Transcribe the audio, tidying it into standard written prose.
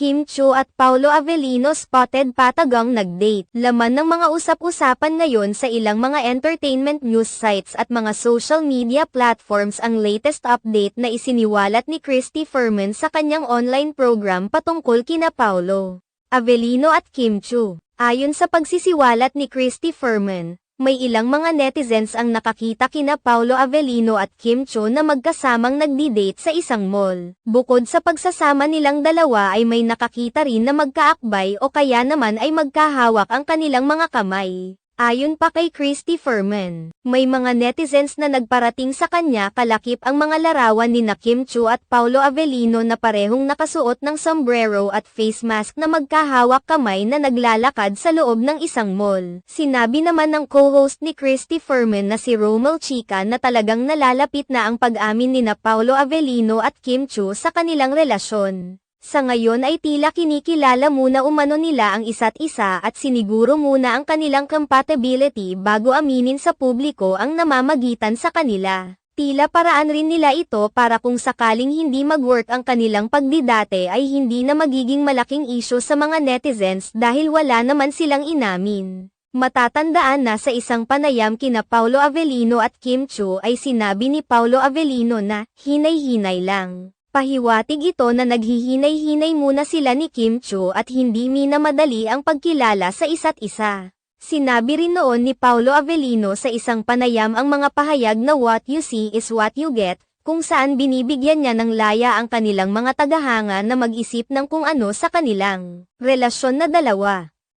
Kim Chiu at Paolo Avellino spotted patagang nag-date. Laman ng mga usap-usapan ngayon sa ilang mga entertainment news sites at mga social media platforms ang latest update na isiniwalat ni Christy Fermin sa kanyang online program patungkol kina Paolo Avellino at Kim Chiu. Ayon sa pagsisiwalat ni Christy Fermin, may ilang mga netizens ang nakakita kina Paolo Avellino at Kim Chiu na magkasamang nagdi-date sa isang mall. Bukod sa pagsasama nilang dalawa ay may nakakita rin na magkaakbay o kaya naman ay magkahawak ang kanilang mga kamay. Ayon pa kay Christy Fermin, may mga netizens na nagparating sa kanya kalakip ang mga larawan ni Kim Chiu at Paolo Avellino na parehong nakasuot ng sombrero at face mask na magkahawak kamay na naglalakad sa loob ng isang mall. Sinabi naman ng co-host ni Christy Fermin na si Romel Chica na talagang nalalapit na ang pag-amin ni Paolo Avellino at Kim Chiu sa kanilang relasyon. Sa ngayon ay tila kinikilala muna umano nila ang isa't isa at siniguro muna ang kanilang compatibility bago aminin sa publiko ang namamagitan sa kanila. Tila paraan rin nila ito para kung sakaling hindi mag-work ang kanilang pagdidate ay hindi na magiging malaking issue sa mga netizens dahil wala naman silang inamin. Matatandaan na sa isang panayam kina Paolo Avellino at Kim Chiu ay sinabi ni Paolo Avellino na hinay-hinay lang. Pahiwatig ito na naghihinay-hinay muna sila ni Kim Chiu at hindi minamadali ang pagkilala sa isa't isa. Sinabi rin noon ni Paolo Avellino sa isang panayam ang mga pahayag na what you see is what you get, kung saan binibigyan niya ng laya ang kanilang mga tagahanga na mag-isip ng kung ano sa kanilang relasyon na dalawa.